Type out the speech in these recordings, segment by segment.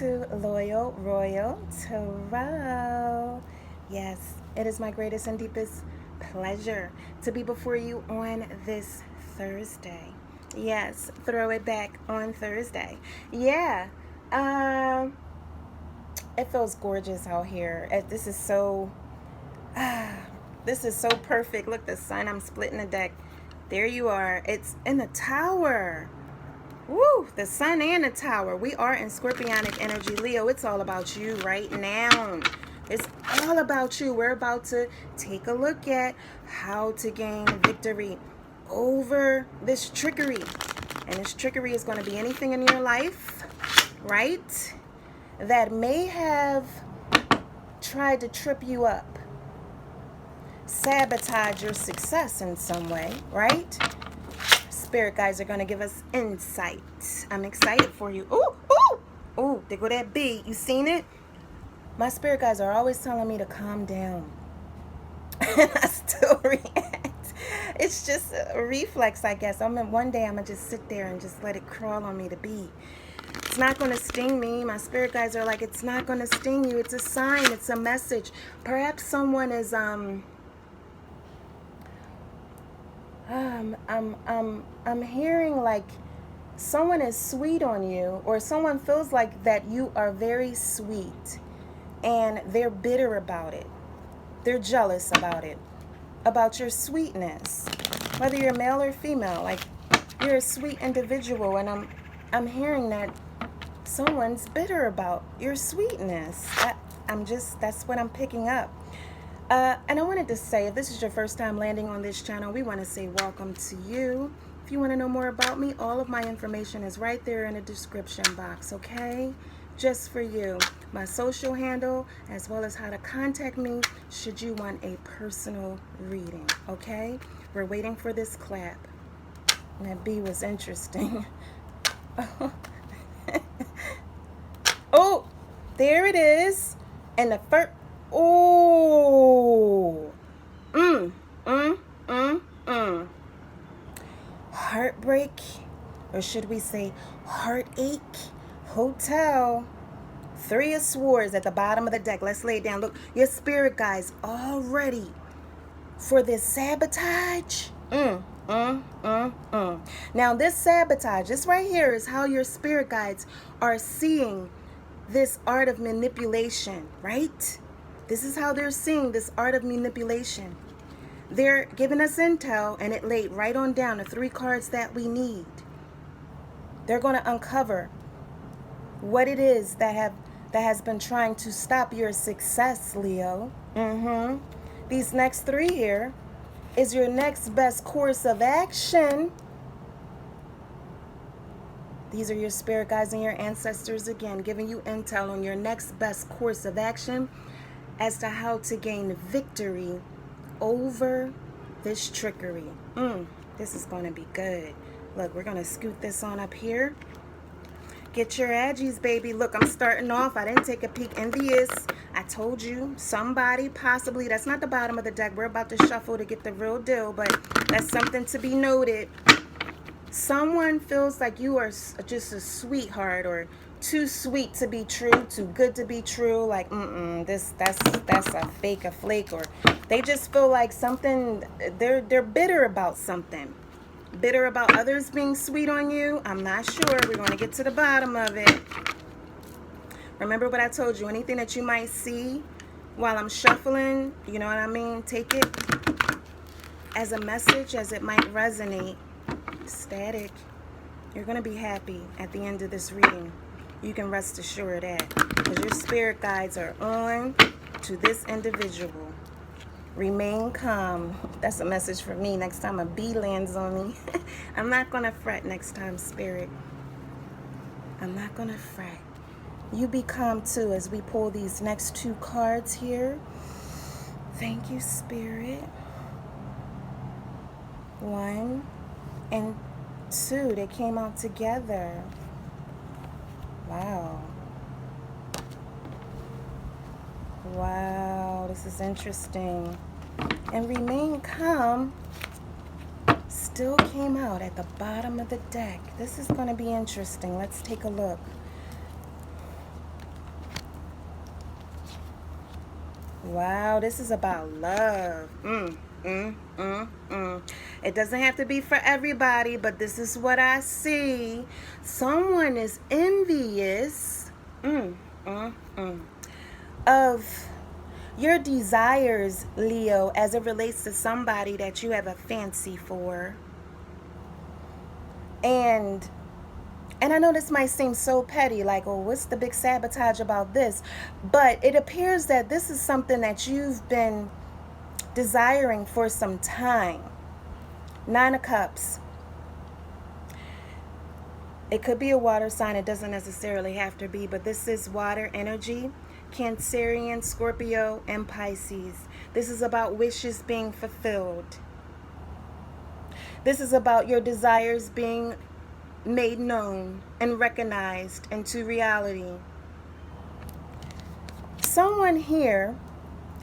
to Loyal Royal Tarot. Yes, it is my greatest and deepest pleasure to be before you on this Thursday. Yes, throw it back on Thursday. Yeah, um, it feels gorgeous out here. This is so, this is so perfect. Look, the sun. I'm splitting the deck. There you are. It's in the tower. Woo, the sun and the tower. We are in scorpionic energy. Leo, it's all about you right now. It's all about you. We're about to take a look at how to gain victory over this trickery. And this trickery is going to be anything in your life, right, that may have tried to trip you up, sabotage your success in some way, right? Spirit guides are going to give us insight. I'm excited for you. Ooh, ooh, ooh, there go that bee. You seen it? My spirit guides are always telling me to calm down. And I still react. It's just a reflex, I guess. One day I'm going to just sit there and just let it crawl on me, the bee. It's not going to sting me. My spirit guides are like, it's not going to sting you. It's a sign. It's a message. Perhaps someone is, I'm hearing like someone is sweet on you, or someone feels like that you are very sweet and they're bitter about it. They're jealous about your sweetness. Whether you're male or female, like you're a sweet individual, and I'm hearing that someone's bitter about your sweetness. That's what I'm picking up. And I wanted to say, if this is your first time landing on this channel, we want to say welcome to you. If you want to know more about me, all of my information is right there in the description box, okay? Just for you. My social handle, as well as how to contact me should you want a personal reading, okay? We're waiting for this clap. And that bee was interesting. Oh, there it is. And the first... Oh, heartbreak, or should we say heartache, hotel, 3 of swords at the bottom of the deck. Let's lay it down. Look, your spirit guides all ready for this sabotage. Now this sabotage, this right here is how your spirit guides are seeing this art of manipulation, right? This is how they're seeing this art of manipulation. They're giving us intel, and it laid right on down the 3 cards that we need. They're going to uncover what it is that has been trying to stop your success, Leo. These next 3 here is your next best course of action. These are your spirit guides and your ancestors again, giving you intel on your next best course of action as to how to gain victory over this trickery. This is going to be good. Look, we're going to scoot this on up here. Get your edgies, baby. Look, I'm starting off. I didn't take a peek. Envious. I told you, somebody possibly, that's not the bottom of the deck. We're about to shuffle to get the real deal, but that's something to be noted. Someone feels like you are just a sweetheart, or too sweet to be true, too good to be true. Like, that's a fake, a flake, or they just feel like something. They're bitter about something. Bitter about others being sweet on you. I'm not sure. We're going to get to the bottom of it. Remember what I told you. Anything that you might see while I'm shuffling, you know what I mean? Take it as a message, as it might resonate. Static. You're going to be happy at the end of this reading. You can rest assured that, because your spirit guides are on to this individual. Remain calm. That's a message for me next time a bee lands on me. I'm not going to fret next time, spirit. I'm not going to fret. You be calm too as we pull these next 2 cards here. Thank you, spirit. 1 and 2. They came out together. Wow. Wow, this is interesting. And remain calm still came out at the bottom of the deck. This is going to be interesting. Let's take a look. Wow, this is about love. It doesn't have to be for everybody, but this is what I see. Someone is envious of your desires, Leo, as it relates to somebody that you have a fancy for. And I know this might seem so petty, like, oh, what's the big sabotage about this? But it appears that this is something that you've been desiring for some time. 9 of Cups. It could be a water sign. It doesn't necessarily have to be, but this is water energy. Cancerian, Scorpio, and Pisces. This is about wishes being fulfilled. This is about your desires being made known and recognized into reality. Someone here,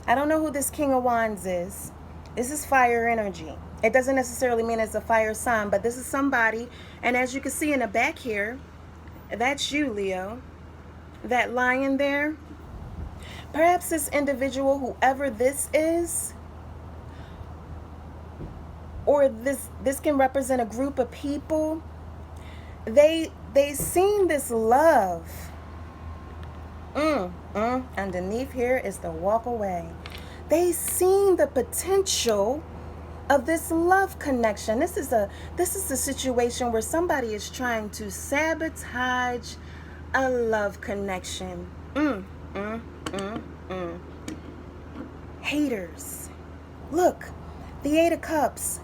I don't know who this King of Wands is. This is fire energy. It doesn't necessarily mean it's a fire sign, but this is somebody, and as you can see in the back here, that's you, Leo. That lion there, perhaps this individual, whoever this is, or this can represent a group of people. They seen this love. Underneath here is the walk away. They seen the potential of this love connection. This is a situation where somebody is trying to sabotage a love connection. Haters. Look, the 8 of Cups.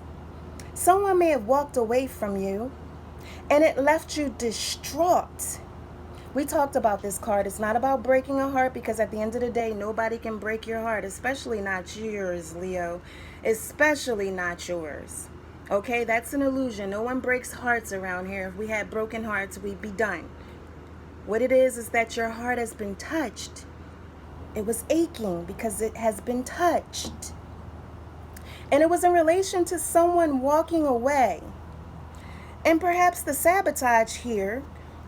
Someone may have walked away from you and it left you distraught. We talked about this card. It's not about breaking a heart, because at the end of the day, nobody can break your heart, especially not yours, Leo. Especially not yours. Okay, that's an illusion. No one breaks hearts around here. If we had broken hearts, we'd be done. What it is that your heart has been touched. It was aching because it has been touched. And it was in relation to someone walking away. And perhaps the sabotage here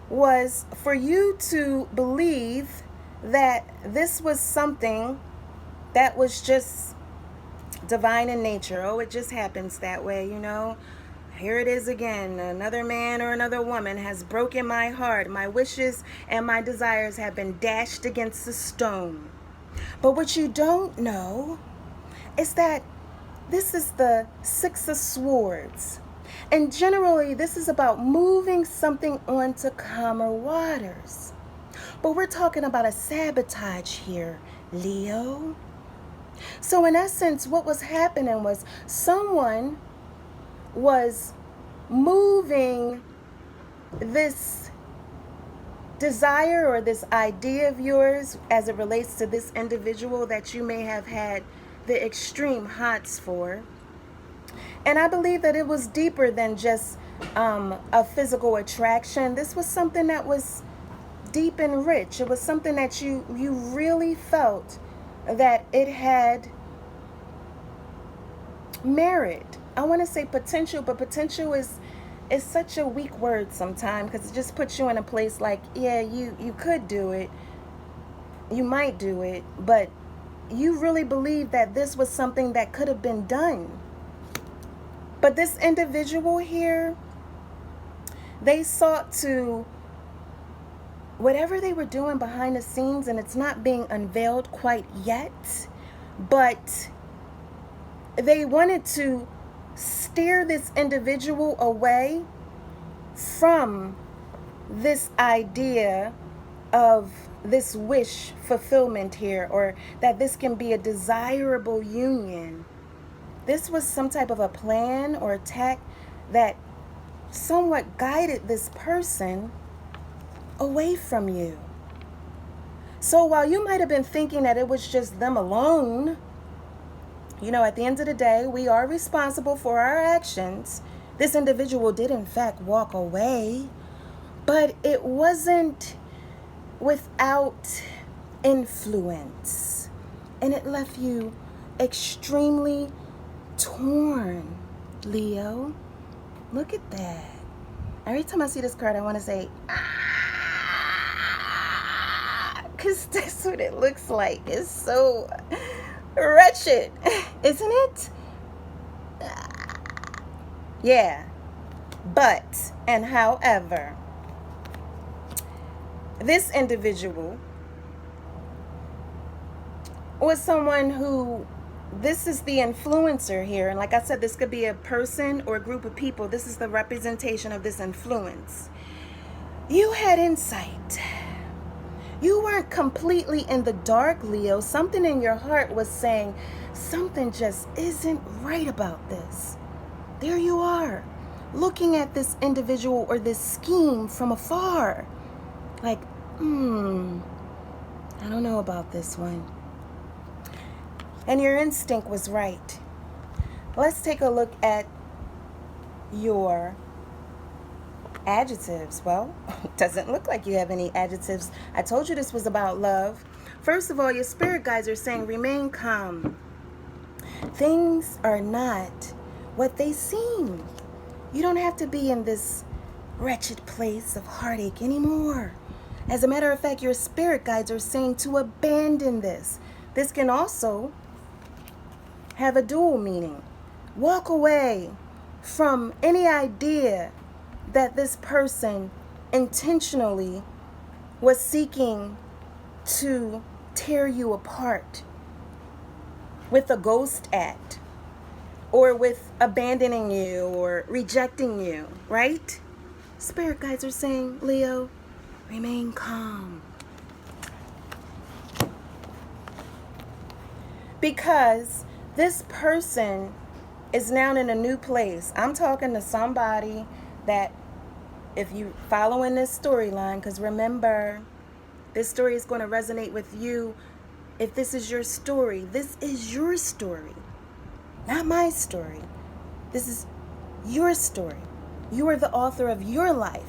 was for you to believe that this was something that was just divine in nature. Oh, it just happens that way, you know. Here it is again. Another man or another woman has broken my heart. My wishes and my desires have been dashed against the stone. But what you don't know is that this is the 6 of Swords. And generally, this is about moving something onto calmer waters. But we're talking about a sabotage here, Leo. So in essence, what was happening was someone was moving this desire or this idea of yours as it relates to this individual that you may have had the extreme hots for. And I believe that it was deeper than just a physical attraction. This was something that was deep and rich. It was something that you really felt that it had merit. I want to say potential, but potential is such a weak word sometimes, because it just puts you in a place like, yeah, you could do it. You might do it, but you really believe that this was something that could have been done. But this individual here, they sought to, whatever they were doing behind the scenes, and it's not being unveiled quite yet, but they wanted to steer this individual away from this idea of this wish fulfillment here, or that this can be a desirable union. This was some type of a plan or attack that somewhat guided this person away from you. So while you might have been thinking that it was just them alone, you know, at the end of the day, we are responsible for our actions. This individual did in fact walk away, but it wasn't without influence. And it left you extremely torn, Leo. Look at that. Every time I see this card, I want to say, ah! Because that's what it looks like. It's so wretched, isn't it? Yeah. But, and however, this individual was someone who, this is the influencer here. And like I said, this could be a person or a group of people. This is the representation of this influence. You had insight. You weren't completely in the dark, Leo. Something in your heart was saying, something just isn't right about this. There you are, looking at this individual or this scheme from afar. Like, I don't know about this one. And your instinct was right. Let's take a look at your adjectives. Well, it doesn't look like you have any adjectives. I told you this was about love. First of all, your spirit guides are saying remain calm. Things are not what they seem. You don't have to be in this wretched place of heartache anymore. As a matter of fact, your spirit guides are saying to abandon this. This can also have a dual meaning. Walk away from any idea that this person intentionally was seeking to tear you apart with a ghost act or with abandoning you or rejecting you, right? Spirit guides are saying, Leo, remain calm. Because this person is now in a new place. I'm talking to somebody that, if you following this storyline, because remember, this story is going to resonate with you. If this is your story, this is your story, not my story. This is your story. You are the author of your life.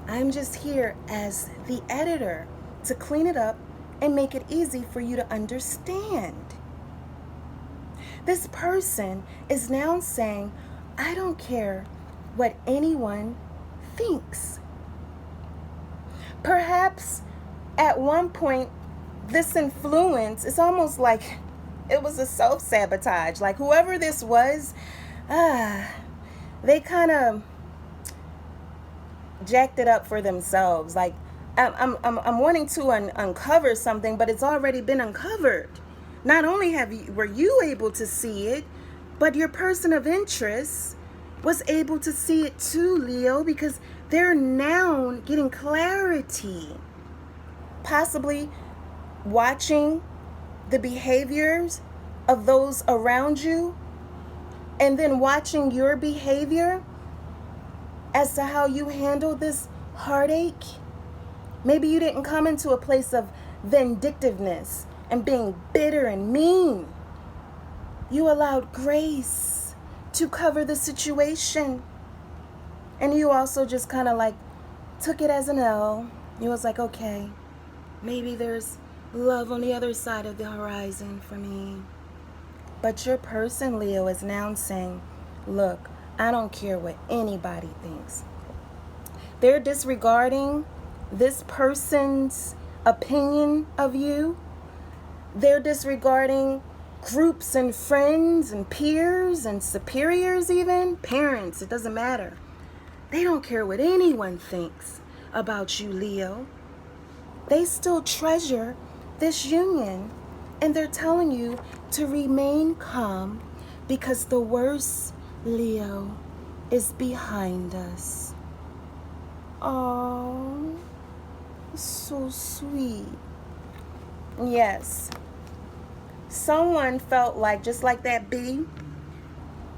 I'm just here as the editor to clean it up and make it easy for you to understand. This person is now saying, I don't care what anyone thinks. Perhaps at one point, this influence, it's almost like it was a self-sabotage. Like whoever this was, they kind of jacked it up for themselves. Like I'm wanting to uncover something, but it's already been uncovered. Not only were you able to see it, but your person of interest was able to see it too, Leo, because they're now getting clarity. Possibly watching the behaviors of those around you, and then watching your behavior as to how you handle this heartache. Maybe you didn't come into a place of vindictiveness and being bitter and mean. You allowed grace to cover the situation. And you also just kind of like took it as an L. You was like, okay, maybe there's love on the other side of the horizon for me. But your person, Leo, is now saying, look, I don't care what anybody thinks. They're disregarding this person's opinion of you. They're disregarding groups and friends and peers and superiors, even parents. It doesn't matter. They don't care what anyone thinks about you, Leo. They still treasure this union, and they're telling you to remain calm because the worst, Leo, is behind us. Oh, so sweet. Yes. Someone felt like, just like that bee,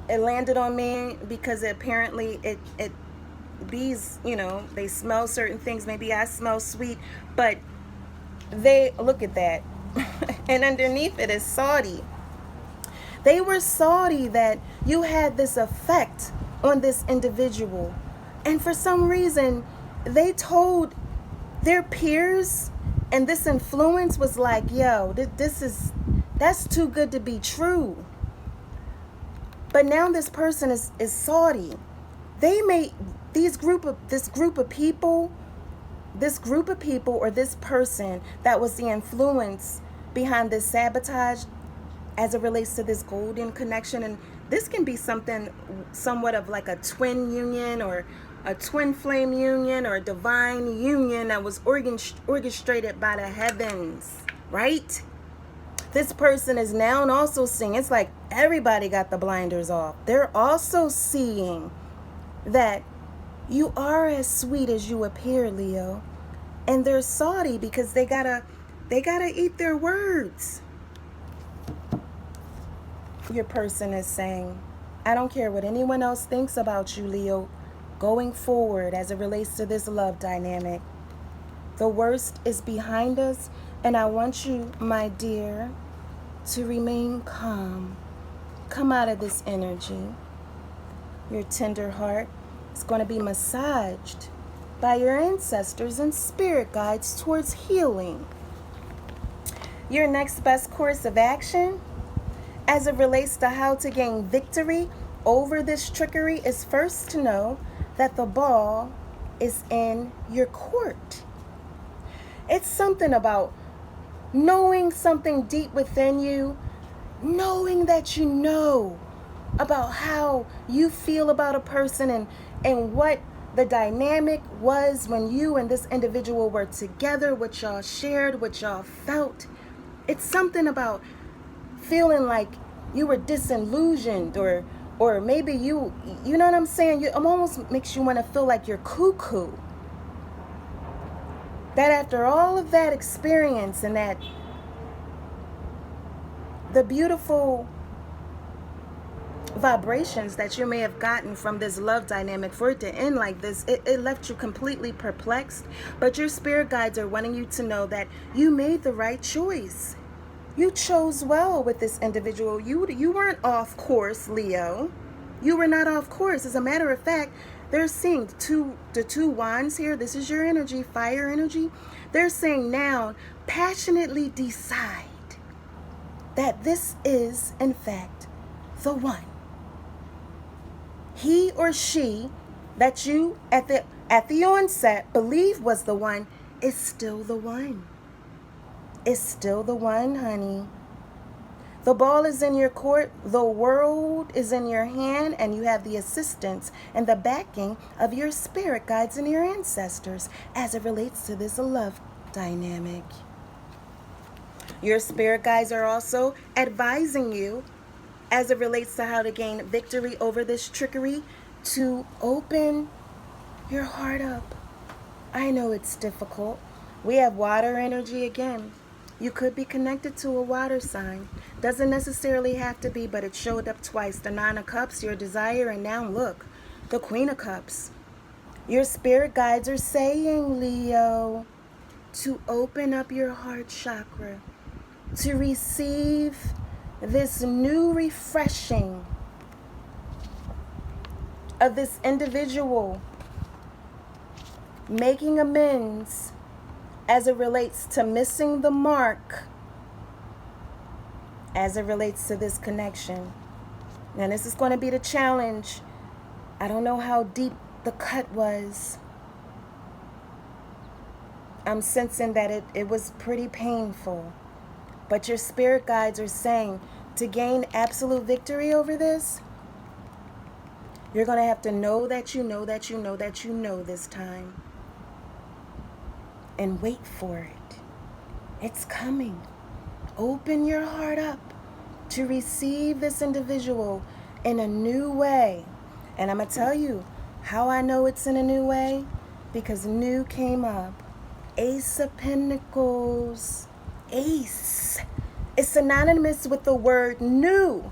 it landed on me because apparently it bees, you know, they smell certain things. Maybe I smell sweet, but they, look at that. And underneath it is salty. They were salty that you had this effect on this individual. And for some reason, they told their peers, and this influence was like, yo, that's too good to be true. But now this person is salty. They made this group of people this group of people or this person that was the influence behind this sabotage as it relates to this golden connection. And this can be something somewhat of like a twin union or a twin flame union or a divine union that was orchestrated by the heavens, right? This person is now also seeing, it's like everybody got the blinders off. They're also seeing that you are as sweet as you appear, Leo. And they're salty because they gotta eat their words. Your person is saying, I don't care what anyone else thinks about you, Leo, going forward as it relates to this love dynamic. The worst is behind us, and I want you, my dear, to remain calm. Come out of this energy. Your tender heart is going to be massaged by your ancestors and spirit guides towards healing. Your next best course of action as it relates to how to gain victory over this trickery is first to know that the ball is in your court. It's something about knowing something deep within you, knowing that you know about how you feel about a person and what the dynamic was when you and this individual were together, what y'all shared, what y'all felt. It's something about feeling like you were disillusioned or maybe you know what I'm saying? It almost makes you want to feel like you're cuckoo. That after all of that experience and that the beautiful vibrations that you may have gotten from this love dynamic, for it to end like this, it left you completely perplexed. But your spirit guides are wanting you to know that you made the right choice. You chose well with this individual. You weren't off course, Leo. You were not off course. As a matter of fact, they're seeing the two wands here. This is your energy, fire energy. They're saying now, passionately decide that this is, in fact, the one. He or she that you at the onset believe was the one is still the one. It's still the one, honey. The ball is in your court, the world is in your hand, and you have the assistance and the backing of your spirit guides and your ancestors as it relates to this love dynamic. Your spirit guides are also advising you as it relates to how to gain victory over this trickery to open your heart up. I know it's difficult. We have water energy again. You could be connected to a water sign. Doesn't necessarily have to be, but it showed up twice. The Nine of Cups, your desire, and now look, the Queen of Cups. Your spirit guides are saying, Leo, to open up your heart chakra, to receive this new refreshing of this individual making amends as it relates to missing the mark, as it relates to this connection. Now, this is going to be the challenge. I don't know how deep the cut was. I'm sensing that it was pretty painful. But your spirit guides are saying to gain absolute victory over this, you're going to have to know that you know that you know that you know this time. And wait for it. It's coming. Open your heart up to receive this individual in a new way. And I'm going to tell you how I know it's in a new way, because new came up. Ace of Pentacles. Ace. It's synonymous with the word new.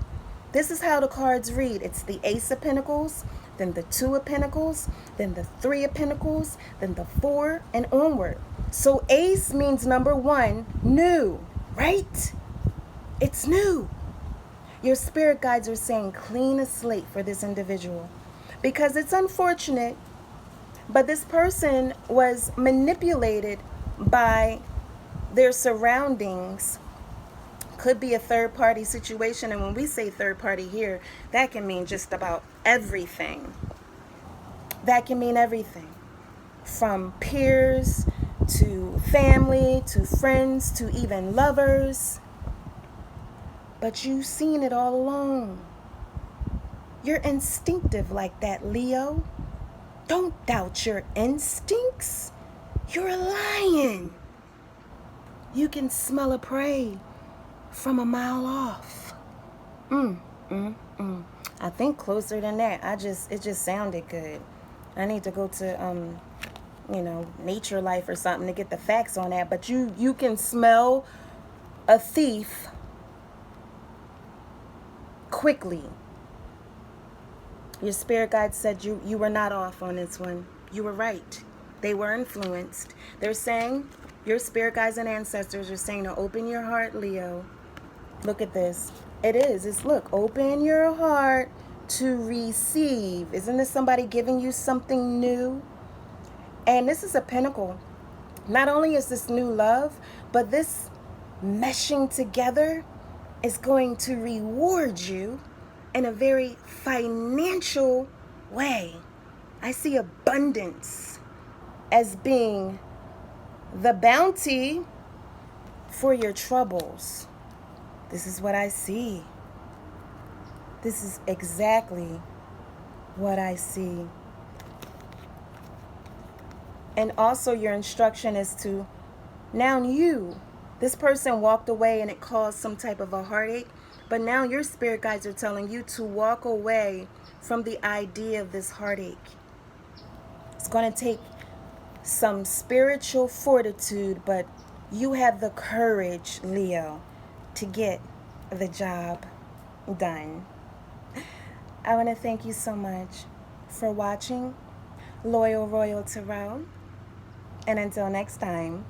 This is how the cards read. It's the Ace of Pentacles, then the Two of Pentacles, then the Three of Pentacles, then the Four, and onward. So ace means number one, new, right? It's new. Your spirit guides are saying clean a slate for this individual, because it's unfortunate, but this person was manipulated by their surroundings. Could be a third-party situation, and when we say third-party here, that can mean just about everything. That can mean everything, from peers to family, to friends, to even lovers. But you've seen it all along. You're instinctive like that, Leo. Don't doubt your instincts. You're a lion. You can smell a prey from a mile off. I think closer than that. It just sounded good. I need to go to Nature Life or something to get the facts on that. But you can smell a thief quickly. Your spirit guide said you were not off on this one. You were right. They were influenced. They're saying, your spirit guides and ancestors are saying to open your heart, Leo. Look at this. Look, open your heart to receive. Isn't this somebody giving you something new? And this is a pinnacle. Not only is this new love, but this meshing together is going to reward you in a very financial way. I see abundance as being the bounty for your troubles. This is what I see. This is exactly what I see. And also your instruction is to, now this person walked away and it caused some type of a heartache, but now your spirit guides are telling you to walk away from the idea of this heartache. It's going to take some spiritual fortitude, but you have the courage, Leo, to get the job done. I want to thank you so much for watching Loyal Royal Tarot. And until next time.